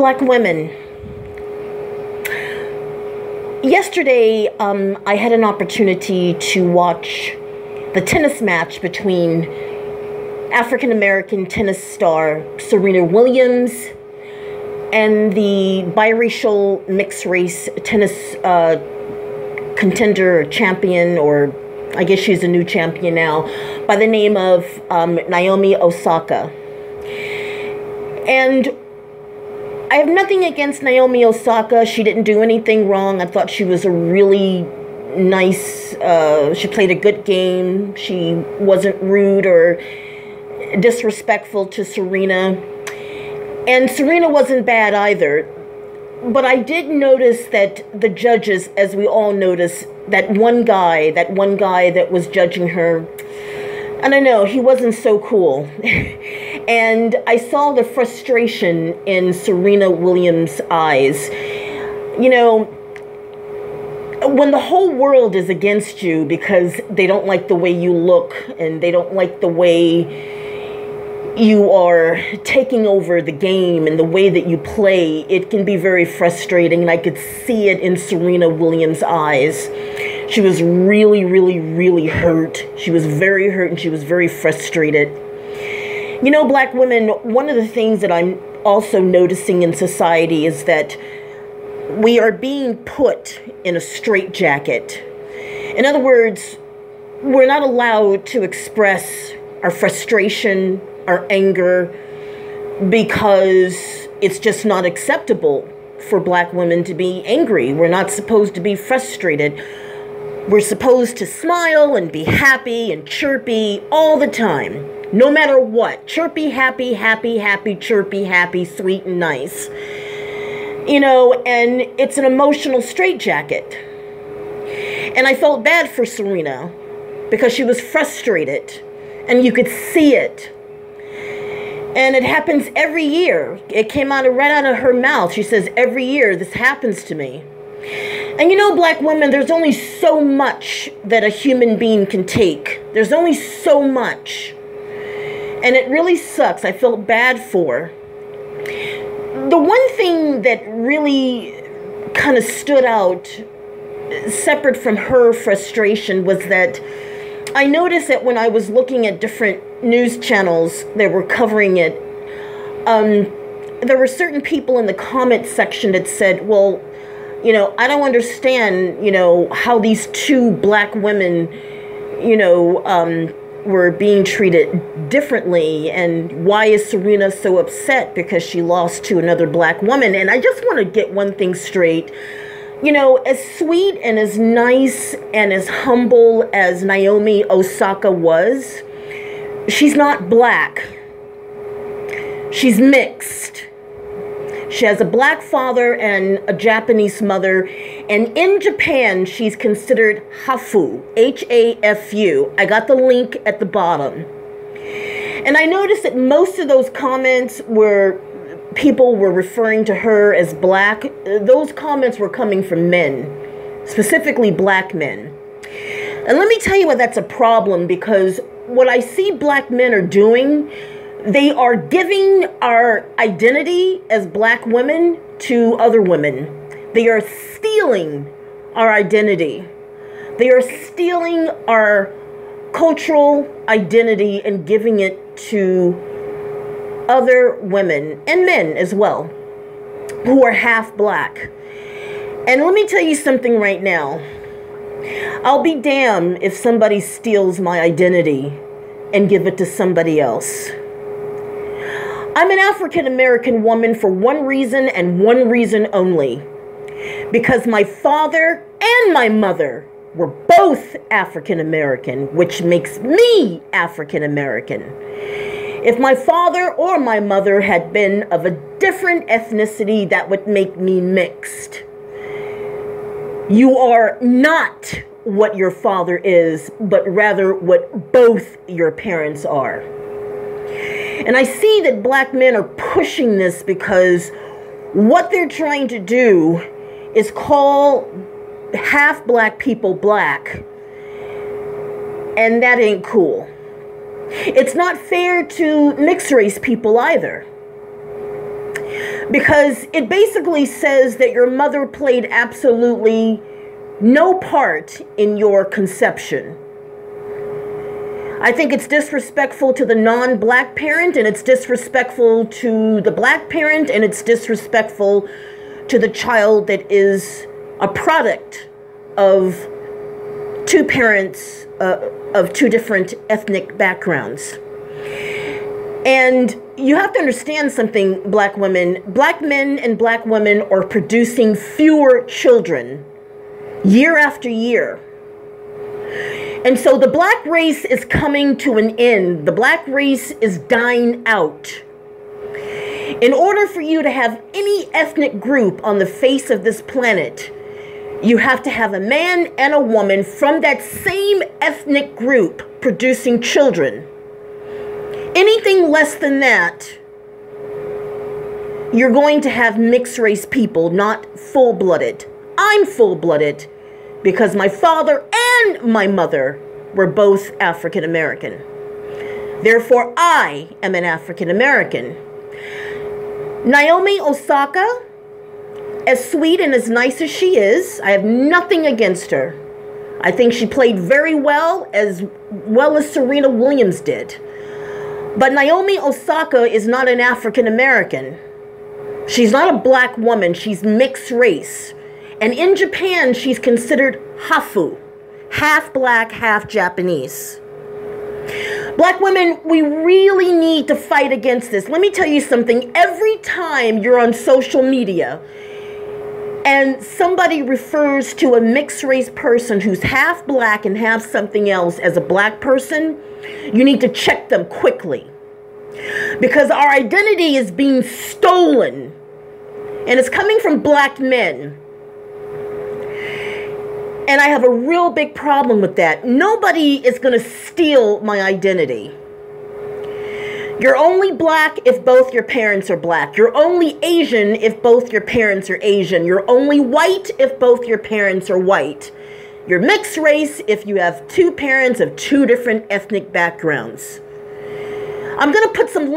Black women. Yesterday, I had an opportunity to watch the tennis match between African-American tennis star Serena Williams and the biracial mixed-race tennis contender, champion, or I guess she's a new champion now, by the name of Naomi Osaka. And I have nothing against Naomi Osaka. She didn't do anything wrong. I thought she was a really nice, she played a good game. She wasn't rude or disrespectful to Serena. And Serena wasn't bad either. But I did notice that the judges, as we all noticed, that one guy that was judging her, I don't know, he wasn't so cool. And I saw the frustration in Serena Williams' eyes. You know, when the whole world is against you because they don't like the way you look and they don't like the way you are taking over the game and the way that you play, it can be very frustrating. And I could see it in Serena Williams' eyes. She was really, really, really hurt. She was very hurt and she was very frustrated. You know, Black women, one of the things that I'm also noticing in society is that we are being put in a straitjacket. In other words, we're not allowed to express our frustration, our anger, because it's just not acceptable for Black women to be angry. We're not supposed to be frustrated. We're supposed to smile and be happy and chirpy all the time, no matter what. Chirpy, happy, happy, happy, chirpy, happy, sweet, and nice. You know, and it's an emotional straitjacket. And I felt bad for Serena because she was frustrated, and you could see it. And it happens every year. It came right out of her mouth. She says, every year this happens to me. And you know, Black women, there's only so much that a human being can take. There's only so much. And it really sucks. I felt bad for her. The one thing that really kind of stood out, separate from her frustration, was that I noticed that when I was looking at different news channels that were covering it, there were certain people in the comment section that said, well, you know, I don't understand, you know, how these two Black women, you know, were being treated differently, and why is Serena so upset because she lost to another Black woman? And I just want to get one thing straight. You know, as sweet and as nice and as humble as Naomi Osaka was, she's not Black. She's mixed. She has a Black father and a Japanese mother. And in Japan, she's considered Hafu, H-A-F-U. I got the link at the bottom. And I noticed that most of those comments were people were referring to her as Black. Those comments were coming from men, specifically Black men. And let me tell you why that's a problem, because what I see Black men are doing, they are giving our identity as Black women to other women. They are stealing our identity. They are stealing our cultural identity and giving it to other women and men as well who are half Black. And let me tell you something right now. I'll be damned if somebody steals my identity and give it to somebody else. I'm an African-American woman for one reason and one reason only. Because my father and my mother were both African-American, which makes me African-American. If my father or my mother had been of a different ethnicity, that would make me mixed. You are not what your father is, but rather what both your parents are. And I see that Black men are pushing this because what they're trying to do is call half Black people Black. And that ain't cool. It's not fair to mixed race people either. because it basically says that your mother played absolutely no part in your conception. I think it's disrespectful to the non-black parent, and it's disrespectful to the black parent, and it's disrespectful to the child that is a product of two parents of two different ethnic backgrounds. And you have to understand something, black women. Black men and black women are producing fewer children year after year. And so the black race is coming to an end. The black race is dying out. In order for you to have any ethnic group on the face of this planet, you have to have a man and a woman from that same ethnic group producing children. Anything less than that, you're going to have mixed race people, not full-blooded. I'm full-blooded because my father and my mother were both African American. Therefore, I am an African American. Naomi Osaka, as sweet and as nice as she is, I have nothing against her. I think she played very well as Serena Williams did. But Naomi Osaka is not an African American. She's not a black woman. She's mixed race. And in Japan, she's considered hafu, half black, half Japanese. Black women, we really need to fight against this. Let me tell you something. Every time you're on social media and somebody refers to a mixed race person who's half black and half something else as a black person, you need to check them quickly. Because our identity is being stolen. And it's coming from black men. And I have a real big problem with that. Nobody is going to steal my identity. You're only black if both your parents are black. You're only Asian if both your parents are Asian. You're only white if both your parents are white. You're mixed race if you have two parents of two different ethnic backgrounds. I'm going to put some